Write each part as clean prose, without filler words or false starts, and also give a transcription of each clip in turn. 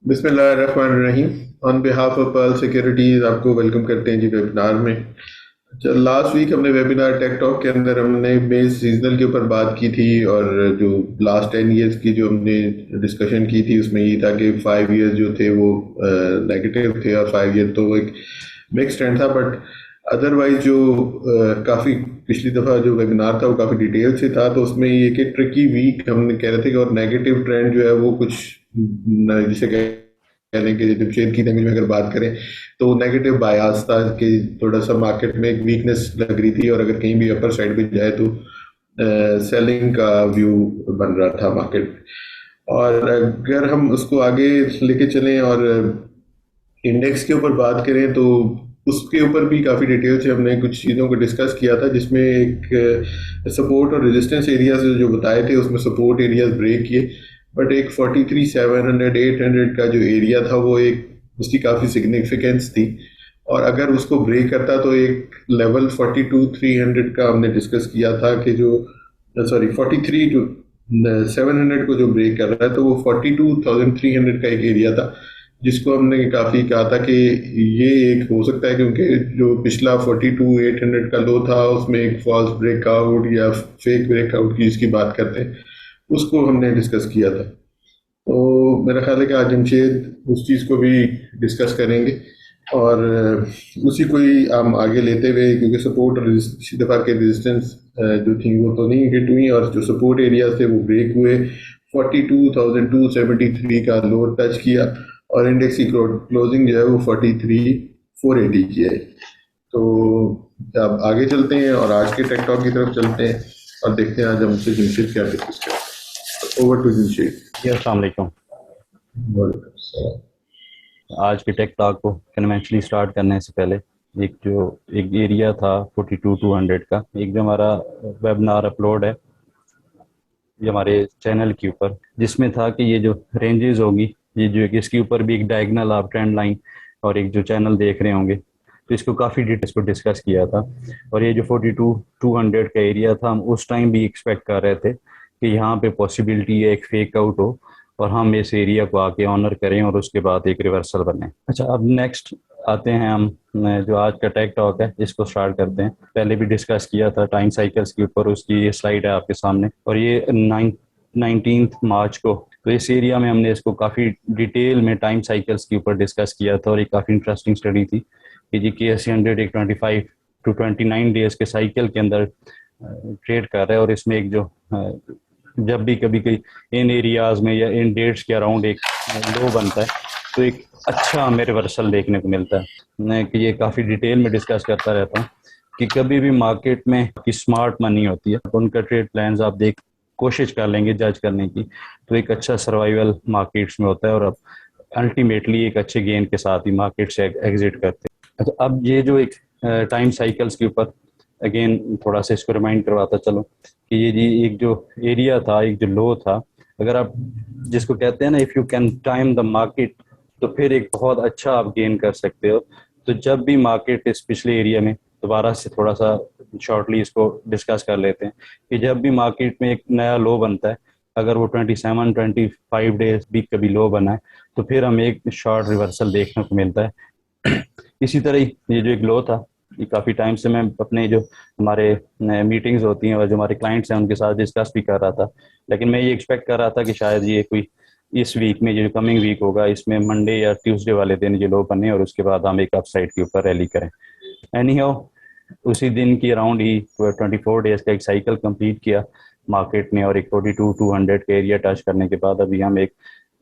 बिस्मिल्लाहिर्रहमानिर्रहीम। On behalf of pearl securities आपको welcome करते हैं जी वेबिनार में। अच्छा, लास्ट वीक हमने वेबिनार टेक टॉक के अंदर हमने बेस सीजनल के ऊपर बात की थी, और जो लास्ट 10 ईयर्स की जो हमने डिस्कशन की थी उसमें ये था कि 5 ईयर्स जो थे वो नेगेटिव थे और 5 ईयर तो एक मिक्स ट्रेंड था। बट अदरवाइज जो काफ़ी पिछली दफ़ा जो वेबिनार था वो काफ़ी डिटेल से था, तो उसमें ये कि ट्रिकी वीक हमने कह रहे थे कि और नेगेटिव ट्रेंड जो है वो कुछ जिसे कहने के जमशेद की लैंग्वेज में अगर बात करें तो नेगेटिव बायास था कि थोड़ा सा मार्केट में एक वीकनेस लग रही थी, और अगर कहीं भी अपर साइड पे जाए तो सेलिंग का व्यू बन रहा था मार्केट। और अगर हम उसको आगे लेके चलें और इंडेक्स के ऊपर बात करें तो उसके ऊपर भी काफ़ी डिटेल से हमने कुछ चीज़ों को डिस्कस किया था, जिसमें एक सपोर्ट और रेजिस्टेंस एरियाज जो बताए थे उसमें सपोर्ट एरियाज ब्रेक किए। बट एक 43,700 800 का जो एरिया था वो एक उसकी काफ़ी सिग्निफिकेंस थी, और अगर उसको ब्रेक करता तो एक लेवल 42,300 का हमने डिस्कस किया था कि जो सॉरी 43,700 को जो ब्रेक कर रहा है तो वो 42,300 का एक एरिया था, जिसको हमने काफ़ी कहा था कि ये एक हो सकता है, क्योंकि जो पिछला 42,800 का लो था उसमें एक फॉल्स ब्रेकआउट या फेक ब्रेकआउट की जिसकी बात करते हैं उसको हमने डिस्कस किया था। तो मेरा ख्याल है कि आज जमशेद उस चीज़ को भी डिस्कस करेंगे, और उसी को ही हम आगे लेते हुए, क्योंकि सपोर्ट और इसी दफ़ा के रेजिस्टेंस जो थी वो तो नहीं हिट हुई, और जो सपोर्ट एरिया थे वो ब्रेक हुए। 42,273 का लो टच किया, और इंडेक्स की क्लोजिंग जो है वो 43,480 की है। तो अब आगे चलते हैं और आज के टेक टॉक की तरफ चलते हैं और देखते हैं आज हमसे जमशेद क्या डिस्कस करते हैं। Over to Jamshed. जी अस्सलाम वालेकुम। वालेकुम। आज के टेक टॉक को कन्वेंशनली स्टार्ट करने से पहले एक एरिया था 42,200 का, एक जो हमारा वेबिनार अपलोड है ये हमारे चैनल के ऊपर, जिसमें था कि ये जो रेंजेस होगी, ये जो इसके ऊपर भी एक डायगनल आप ट्रेंड लाइन और एक जो चैनल देख रहे होंगे, तो इसको काफ़ी डिटेल्स को डिस्कस किया था। और ये जो 42,200 का एरिया था, हम उस टाइम भी एक्सपेक्ट कर रहे थे कि यहाँ पे पॉसिबिलिटी है एक फेक आउट हो और हम इस एरिया को आके ऑनर करें और उसके बाद एक रिवर्सल बने। अच्छा, अब नेक्स्ट आते हैं हम जो आज का टेक टॉक है इसको स्टार्ट करते हैं। पहले भी डिस्कस किया था टाइम साइकिल्स के ऊपर, उसकी ये स्लाइड है आपके सामने, और ये 19 मार्च को, तो इस एरिया में हमने इसको काफ़ी डिटेल में टाइम साइकिल्स के ऊपर डिस्कस किया था, और एक काफ़ी इंटरेस्टिंग स्टडी थी कि जी KSE 100 एक 25 to 29 डेज के साइकिल के अंदर ट्रेड कर रहा है, और इसमें एक जो जब भी कभी कभी इन एरियाज में या इन डेट्स के अराउंड एक लो बनता है तो एक अच्छा हमें रिवर्सल देखने को मिलता है। मैं कि ये काफ़ी डिटेल में डिस्कस करता रहता हूँ कि कभी भी मार्केट में की स्मार्ट मनी होती है, तो उनका ट्रेड प्लान्स आप देख कोशिश कर लेंगे जज करने की, तो एक अच्छा सर्वाइवल मार्केट्स में होता है, और अब अल्टीमेटली एक अच्छे गेन के साथ ही मार्केट से एग्जिट करते हैं। अच्छा, अब ये जो एक टाइम साइकिल्स के ऊपर अगेन थोड़ा सा इसको रिमाइंड करवाता चलो कि ये जी एक जो एरिया था, एक जो लो था, अगर आप जिसको कहते हैं ना if you can time the market, तो फिर एक बहुत अच्छा आप गेन कर सकते हो। तो जब भी मार्केट इस पिछले एरिया में, दोबारा से थोड़ा सा शॉर्टली इसको डिस्कस कर लेते हैं कि जब भी मार्केट में एक नया लो बनता है, अगर वो 27-25 डेज भी कभी लो बना है, तो फिर हमें एक शॉर्ट रिवर्सल देखने को मिलता है। इसी तरह ही ये जो एक लो था, ये काफ़ी टाइम से मैं अपने जो हमारे मीटिंग्स होती हैं और जो हमारे क्लाइंट्स हैं उनके साथ डिस्कस भी कर रहा था, लेकिन मैं ये एक्सपेक्ट कर रहा था कि शायद ये कोई इस वीक में, जो कमिंग वीक होगा, इसमें मंडे या ट्यूसडे वाले दिन ये लो बने और उसके बाद हम एक अपसाइड के ऊपर रैली करें। एनी हाउ, उसी दिन की अराउंड ही 24 डेज का एक साइकिल कंप्लीट किया मार्केट ने, और एक 42,200 का एरिया टच करने के बाद अभी हम एक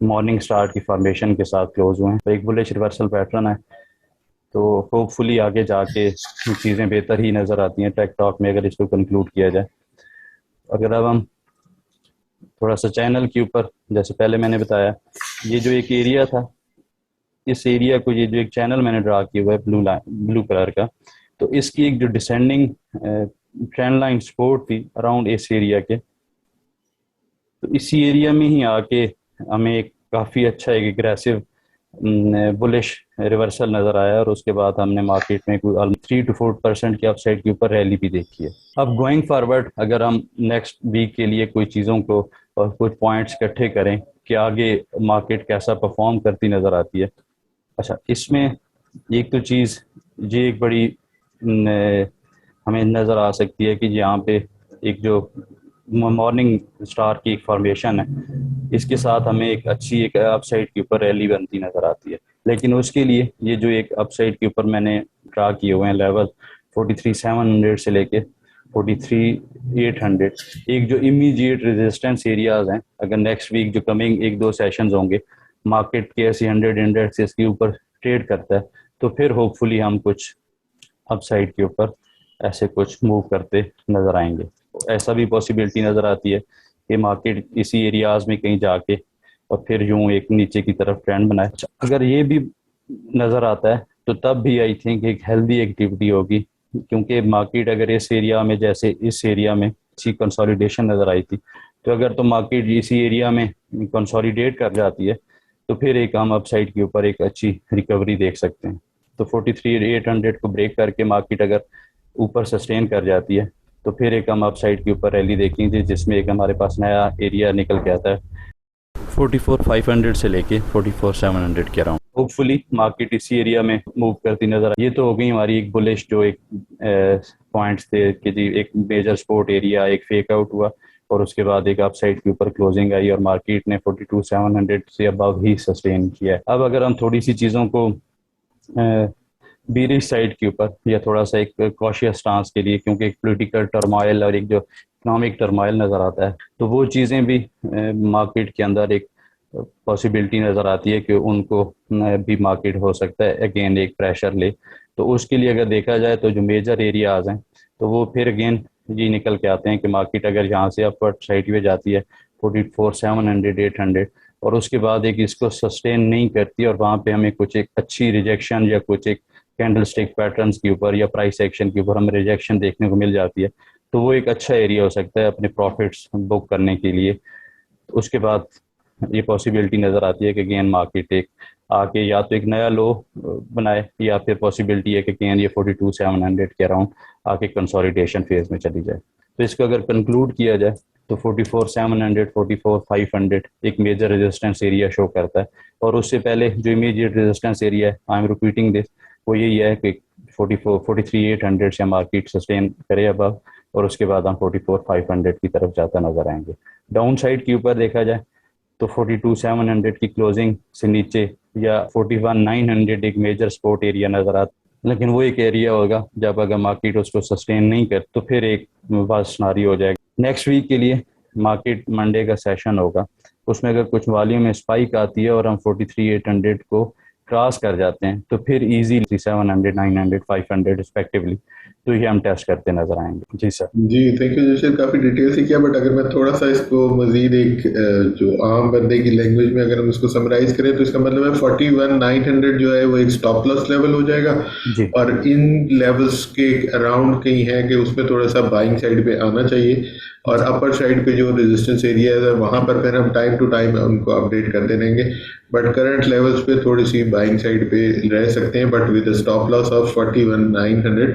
मॉर्निंग स्टार्ट की फॉर्मेशन के साथ क्लोज हुए हैं, तो एक बुलिश रिवर्सल पैटर्न है। तो होपफुली आगे जाके चीज़ें बेहतर ही नज़र आती हैं टेक टॉक में, अगर इसको कंक्लूड किया जाए। अगर अब हम थोड़ा सा चैनल के ऊपर, जैसे पहले मैंने बताया, ये जो एक एरिया था, इस एरिया को, ये जो एक चैनल मैंने ड्रा किया हुआ है ब्लू कलर का, तो इसकी एक जो डिसेंडिंग ट्रेंड लाइन सपोर्ट थी अराउंड इस एरिया के, तो इसी एरिया में ही आके हमें एक काफ़ी अच्छा एक एग्रेसिव बुलिश रिवर्सल नज़र आया, और उसके बाद हमने मार्केट में कोई 3 to 4% की अपसाइड के ऊपर रैली भी देखी है। अब गोइंग फॉरवर्ड अगर हम नेक्स्ट वीक के लिए कोई चीज़ों को और कुछ पॉइंट्स इकट्ठे करें, कि आगे मार्केट कैसा परफॉर्म करती नज़र आती है। अच्छा, इसमें एक तो चीज़ ये एक बड़ी हमें नज़र आ सकती है कि यहाँ पे एक जो मॉर्निंग स्टार की एक फॉर्मेशन है, इसके साथ हमें एक अच्छी एक अपसाइड के ऊपर रैली बनती नज़र आती है। लेकिन उसके लिए ये जो एक अपसाइड के ऊपर मैंने ड्रा किए हुए हैं लेवल 43,700 से लेके 43,800, एक जो इमीडिएट रेजिस्टेंस एरियाज हैं, अगर नेक्स्ट वीक जो कमिंग एक दो सेशंस होंगे मार्केट के ऐसी 100 इंडेक्स इसके ऊपर ट्रेड करता है, तो फिर होपफुली हम कुछ अपसाइड के ऊपर ऐसे कुछ मूव करते नज़र आएंगे। ऐसा भी पॉसिबिलिटी नज़र आती है कि मार्केट इसी एरियाज में कहीं जाके और फिर यूं एक नीचे की तरफ ट्रेंड बनाए। अगर ये भी नज़र आता है तो तब भी आई थिंक एक हेल्दी एक्टिविटी होगी, क्योंकि मार्केट अगर इस एरिया में जैसे इस एरिया में अच्छी कंसोलिडेशन नज़र आई थी, तो अगर तो मार्केट इसी एरिया में कंसोलिडेट कर जाती है तो फिर एक हम अपसाइड के ऊपर एक अच्छी रिकवरी देख सकते हैं। तो 43,800 को ब्रेक करके मार्केट अगर ऊपर सस्टेन कर जाती है तो फिर एक हम अपसाइड के ऊपर रैली देखेंगे, जिसमें एक हमारे पास नया एरिया निकल के आता है 44,500 से लेके 44,700 के अराउंड। होपफुली मार्केट इसी एरिया में मूव करती नजर ये तो हो गई हमारी एक बुलिश जो एक पॉइंट्स थे कि जी एक मेजर सपोर्ट एरिया एक फेक आउट हुआ और उसके बाद एक अपसाइड के ऊपर क्लोजिंग आई और मार्केट ने 42,700 से अबव ही सस्टेन किया है। अब अगर हम थोड़ी सी चीज़ों को बीरिश साइड के ऊपर या थोड़ा सा एक कॉशियस स्टांस के लिए, क्योंकि एक पॉलिटिकल टर्मोइल और एक जो इकोनॉमिक टर्मोइल नज़र आता है, तो वो चीज़ें भी मार्केट के अंदर एक पॉसिबिलिटी नज़र आती है कि उनको भी मार्केट हो सकता है अगेन एक प्रेशर ले। तो उसके लिए अगर देखा जाए तो जो मेजर एरियाज हैं तो वो फिर अगेन ये निकल के आते हैं कि मार्केट अगर यहाँ से अपवर्ड साइड में जाती है 44,700 800 और उसके बाद एक इसको सस्टेन नहीं करती और वहाँ पे हमें कुछ एक अच्छी रिजेक्शन या कुछ एक कैंडल स्टिक पैटर्न्स के ऊपर या प्राइस एक्शन के ऊपर हमें रिजेक्शन देखने को मिल जाती है, तो वो एक अच्छा एरिया हो सकता है अपने प्रॉफिट्स बुक करने के लिए। उसके बाद ये पॉसिबिलिटी नज़र आती है कि गेन मार्केट एक आके या तो एक नया लो बनाए या फिर पॉसिबिलिटी है कि गेन ये 42,700 के अराउंड आके कंसोलिडेशन फेज में चली जाए। तो इसको अगर कंक्लूड किया जाए तो 44,700 44,500 एक मेजर रेजिस्टेंस एरिया शो करता है और उससे पहले जो इमीडिएट रेजिस्टेंस एरिया है, आई एम रिपीटिंग दिस, वो यही है कि 43,800 से मार्केट सस्टेन करे अबव और उसके बाद हम 44,500 की तरफ जाता नजर आएंगे। डाउन साइड के ऊपर देखा जाए तो 42,700 की क्लोजिंग से नीचे या 41,900 एक मेजर सपोर्ट एरिया नजर आता, लेकिन वो एक एरिया होगा जब अगर मार्केट उसको सस्टेन नहीं कर तो फिर एक वास्ट नारी हो जाएगा। नेक्स्ट वीक के लिए मार्केट मंडे का सेशन होगा, उसमें अगर कुछ वॉल्यूम में स्पाइक आती है और हम 43,800 को क्रॉस कर जाते हैं तो फिर इजीली 700 900 500 रिस्पेक्टिवली तो ये हम टेस्ट करते नजर आएंगे। जी सर। जी थैंक यू जैसे काफ़ी डिटेल से किया, बट अगर मैं थोड़ा सा इसको मजीद एक जो आम बंदे की लैंग्वेज में अगर हम इसको समराइज करें तो इसका मतलब है 41,900 जो है वो एक स्टॉप लॉस लेवल हो जाएगा जी और इन लेवल्स के अराउंड कहीं है कि उसमें थोड़ा सा बाइंग साइड पे आना चाहिए और जी अपर साइड पे जो रेजिस्टेंस एरिया है वहाँ पर फिर हम टाइम टू टाइम उनको अपडेट करते रहेंगे, बट करंट लेवल्स पे थोड़ी सी बाइंग साइड पे रह सकते हैं, but with stop loss of 41,900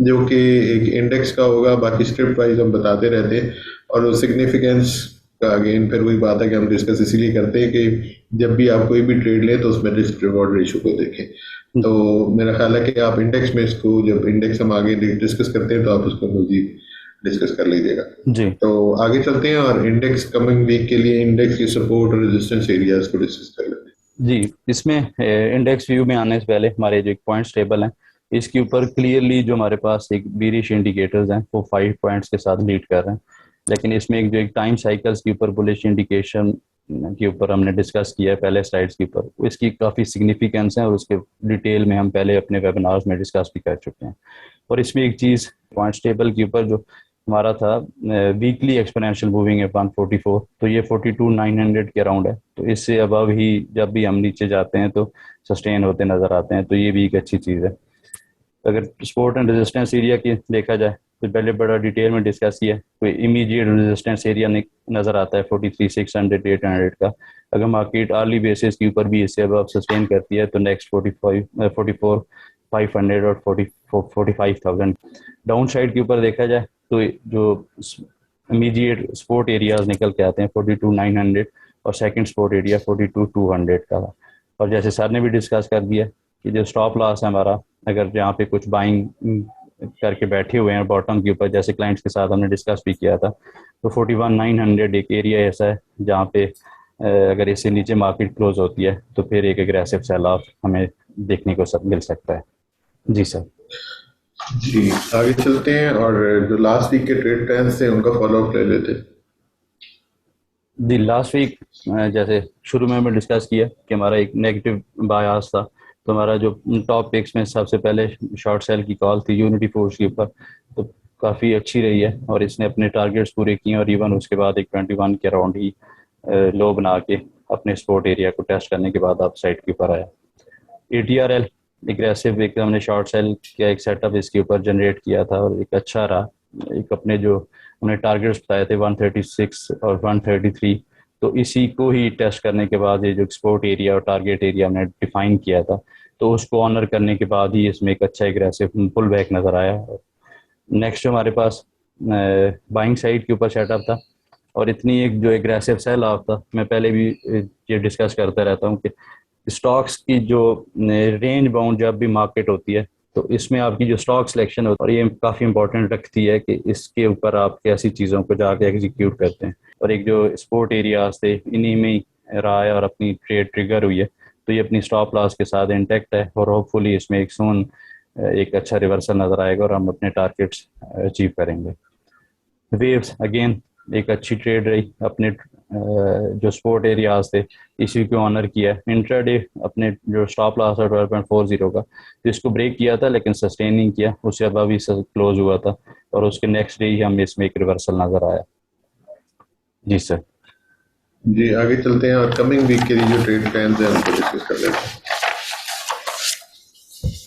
जो कि एक इंडेक्स का होगा। बाकी स्क्रिप्ट वाइज हम बताते रहते हैं और वो सिग्निफिकेंस का अगेन फिर वही बात है कि हम डिस्कस इसीलिए करते हैं कि जब भी आप कोई भी ट्रेड लें तो उसमें रिस्क रिवॉर्ड रेशियो को देखें। तो मेरा ख्याल है कि आप इंडेक्स में इसको जब इंडेक्स हम आगे डिस्कस करते हैं तो आप उसको मजीद डिस्कस कर लीजिएगा। जी तो आगे चलते हैं और इंडेक्स कमिंग वीक के लिए इंडेक्स की सपोर्ट और रेजिस्टेंस एरियाज को डिस्कस कर लेते हैं। जी, इसमें इंडेक्स व्यू में आने से पहले हमारे जो एक पॉइंट्स टेबल हैं इसके ऊपर क्लियरली जो हमारे पास एक बीरिश इंडिकेटर्स हैं वो 5 पॉइंट्स के साथ लीड कर रहे हैं, लेकिन इसमें एक जो एक टाइम साइकिल्स के ऊपर बुलिश इंडिकेशन के ऊपर हमने डिस्कस किया है पहले स्लाइड्स के ऊपर, इसकी काफ़ी सिग्निफिकेंस है और उसके डिटेल में हम पहले अपने वेबिनार्स में डिस्कस भी कर चुके हैं। और इसमें एक चीज़ पॉइंट्स टेबल के ऊपर जो हमारा था वीकली एक्सपोनेंशियल मूविंग है 144, तो ये 42,900 के अराउंड है, तो इससे अबव ही जब भी हम नीचे जाते हैं तो सस्टेन होते नज़र आते हैं, तो ये भी एक अच्छी चीज़ है। अगर सपोर्ट एंड रेजिस्टेंस एरिया की देखा जाए तो पहले बड़ा डिटेल में डिस्कस किया, कोई इमीडिएट रेजिस्टेंस एरिया नज़र आता है 43,600 800 का। अगर मार्केट आर्ली बेसिस के ऊपर भी इससे अब सस्टेन करती है तो नेक्स्ट 44,500 और 45,000। डाउन साइड के ऊपर देखा जाए तो जो इमीडिएट सपोर्ट एरियाज निकल के आते हैं 42,900 और सेकंड सपोर्ट एरिया 42,200 का था। और जैसे सर ने भी डिस्कस कर दिया कि जो स्टॉप लॉस है हमारा, अगर जहाँ पे कुछ बाइंग करके बैठे हुए हैं बॉटम के ऊपर, जैसे क्लाइंट्स के साथ हमने डिस्कस भी किया था, तो 41,900 एक एरिया ऐसा है जहाँ पे अगर इससे नीचे मार्केट क्लोज होती है तो फिर एक एग्रेसिव सेल ऑफ हमें देखने को मिल सकता है। जी सर। जी, आगे चलते हैं और जो लास्ट वीक के ट्रेड प्लान्स थे उनका फॉलोअप ले लेते हैं। दी लास्ट वीक जैसे शुरू में हमने डिस्कस किया कि हमारा एक नेगेटिव बायास था, तो हमारा जो टॉप पिक्स में सबसे पहले शॉर्ट सेल की कॉल थी यूनिटी फोर्स के ऊपर, तो काफ़ी अच्छी रही है और इसने अपने टारगेट्स पूरे किए और इवन उसके बाद एक 21 के अराउंड ही लो बना के अपने सपोर्ट एरिया को टेस्ट करने के बाद आप साइड के ऊपर आया। ATRL एग्रेसिव एक हमने शॉर्ट सेल का एक सेटअप इसके ऊपर जनरेट किया था और एक अच्छा रहा। एक अपने जो हमने टारगेट्स बताए थे 136 और 133, तो इसी को ही टेस्ट करने के बाद ये जो एक्सपोर्ट एरिया और टारगेट एरिया हमने डिफाइन किया था, तो उसको ऑनर करने के बाद ही इसमें एक अच्छा एग्रेसिव पुल बैक नज़र आया। नेक्स्ट जो हमारे पास बाइंग साइड के ऊपर सेटअप था और इतनी एक जो एग्रेसिव सेल ऑफ था, मैं पहले भी ये डिस्कस करता रहता हूँ कि स्टॉक्स की जो रेंज बाउंड जब भी मार्केट होती है तो इसमें आपकी जो स्टॉक सिलेक्शन होती है और ये काफ़ी इंपॉर्टेंट रखती है कि इसके ऊपर आप कैसी चीज़ों को जाके एग्जीक्यूट करते हैं। और एक जो स्पोर्ट एरियाज थे इन्हीं में ही रहा है और अपनी ट्रेड ट्रिगर हुई है, तो ये अपनी स्टॉप लॉस के साथ इंटैक्ट है और होपफुली इसमें एक सून एक अच्छा रिवर्सल नज़र आएगा और हम अपने टारगेट्स अचीव करेंगे। वेव्स अगेन एक अच्छी ट्रेड रही, अपने जो स्पोर्ट एरियाज थे इसी को ऑनर किया। इंट्राडे अपने जो स्टॉप लॉस है 12.40 का, तो इसको ब्रेक किया था लेकिन सस्टेन नहीं किया, उससे अभी क्लोज हुआ था और उसके नेक्स्ट डे ही हमें इसमें एक रिवर्सल नजर आया। जी सर। जी, आगे चलते हैं और कमिंग वीक के लिए जो ट्रेड प्लान्स हैं उनको डिस्कस कर लेते हैं।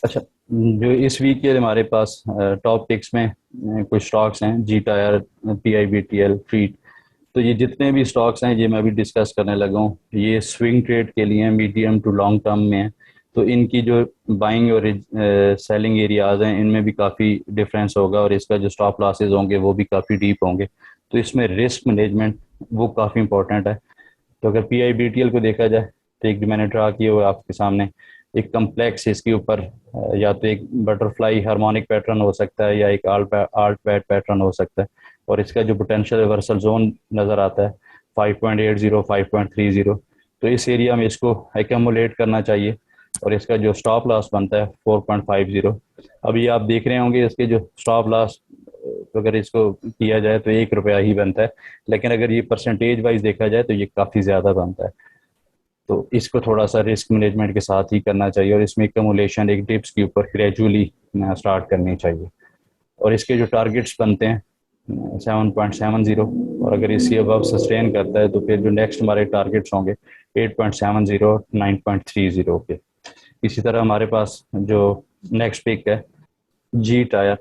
अच्छा, जो इस वीक के हमारे पास टॉप पिक्स में कुछ स्टॉक्स हैं, जी टायर, PIBTL, ट्रीट। तो ये जितने भी स्टॉक्स हैं ये मैं अभी डिस्कस करने लगा हूँ, ये स्विंग ट्रेड के लिए मीडियम टू लॉन्ग टर्म में है। तो इनकी जो बाइंग और सेलिंग एरियाज हैं इनमें भी काफ़ी डिफरेंस होगा और इसका जो स्टॉप लॉसेज होंगे वो भी काफ़ी डीप होंगे, तो इसमें रिस्क मैनेजमेंट वो काफ़ी इंपॉर्टेंट है। तो अगर PIBTL को देखा जाए तो एक जो मैंने ड्रा किया हुआ है आपके सामने, एक कम्प्लेक्स इसके ऊपर या तो एक बटरफ्लाई हार्मोनिक पैटर्न हो सकता है या एक आल्ट बैट पैटर्न हो सकता है और इसका जो पोटेंशियल रिवर्सल जोन नज़र आता है 5.80 5.30, तो इस एरिया में इसको एक्यूमुलेट करना चाहिए और इसका जो स्टॉप लॉस बनता है 4.50। अभी आप देख रहे होंगे इसके जो स्टॉप लॉस अगर इसको किया जाए तो ₹1 ही बनता है, लेकिन अगर ये परसेंटेज वाइज देखा जाए तो ये काफ़ी ज़्यादा बनता है। तो इसको थोड़ा सा रिस्क मैनेजमेंट के साथ ही करना चाहिए और इसमें कमुलेशन एक डिप्स के ऊपर ग्रेजुअली स्टार्ट करनी चाहिए। और इसके जो टारगेट्स बनते हैं 7.70, और अगर इसके अबव सस्टेन करता है तो फिर जो नेक्स्ट हमारे टारगेट्स होंगे 8.70, 9.30 के। इसी तरह हमारे पास जो नेक्स्ट पिक है जी टायर,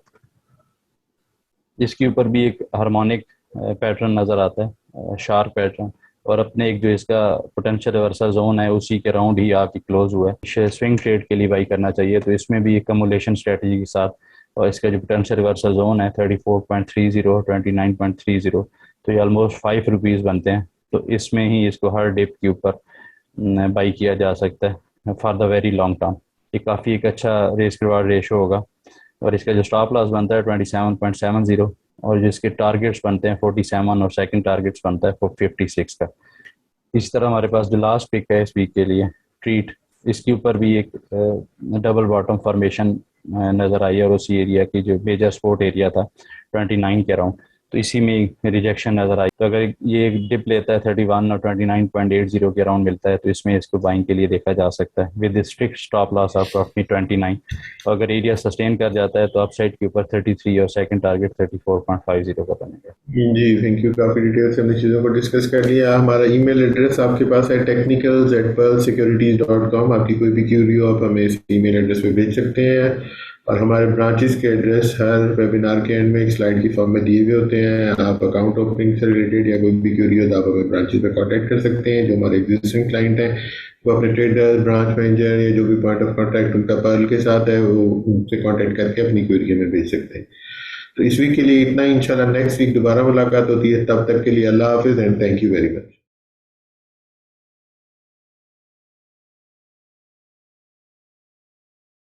इसके ऊपर भी एक हार्मोनिक पैटर्न नज़र आता है, शार्प पैटर्न, और अपने एक जो इसका पोटेंशियल रिवर्सल जोन है उसी के राउंड ही आके क्लोज हुआ है। स्विंग ट्रेड के लिए बाई करना चाहिए, तो इसमें भी एक कमुलेशन स्ट्रेटजी के साथ, और इसका जो पोटेंशियल रिवर्सल जोन है 34.30, 29.30, तो ये ऑलमोस्ट ₹5 बनते हैं। तो इसमें ही इसको हर डिप के ऊपर बाई किया जा सकता है for the very long term. ये काफ़ी एक अच्छा रिस्क रिवार्ड रेशो होगा और इसका जो स्टॉप लॉस बनता है 27.70 और जिसके टारगेट्स बनते हैं 47 और सेकंड टारगेट्स बनता है 56 का। इसी तरह हमारे पास जो लास्ट पिक है इस वीक के लिए ट्रीट, इसके ऊपर भी एक डबल बॉटम फॉर्मेशन नज़र आई है और उसी एरिया की जो मेजर सपोर्ट एरिया था 29 के अराउंड, तो इसी में रिजेक्शन नज़र आई। तो अगर ये डिप लेता है 31 और 29.80 के अराउंड मिलता है तो इसमें इसको बाइंग के लिए देखा जा सकता है with strict stop loss of अपनी 29। और अगर एरिया सस्टेन कर जाता है तो अपसाइड के ऊपर 33 और सेकंड टारगेट 34.50 का बनेगा। जी, थैंक यू, काफ़ी डिटेल से हमने चीज़ों को डिस्कस कर लिया। हमारा ईमेल एड्रेस आपके पास है technicals@pearlsecurities.com। आपकी कोई भी क्यूरी हो आप हमें इस ईमेल एड्रेस पे भेज सकते हैं और हमारे ब्रांचेस के एड्रेस हर वेबिनार के एंड में एक स्लाइड की फॉर्म में दिए हुए होते हैं। आप अकाउंट ओपनिंग से रिलेटेड या कोई भी क्यूरी हो तो आप हमें ब्रांचेस पे कांटेक्ट कर सकते हैं। जो हमारे एग्जिस्टिंग क्लाइंट हैं वो अपने ट्रेडर, ब्रांच मैनेजर या जो भी पॉइंट ऑफ कॉन्टैक्ट उनका पर्ल के साथ है वो उनसे कॉन्टैक्ट करके अपनी क्यूरी हमें भेज सकते हैं। तो इस वीक के लिए इतना ही। इंशाल्लाह नेक्स्ट वीक दोबारा मुलाकात होती है, तब तक के लिए अल्लाह हाफिज़ and thank you very much.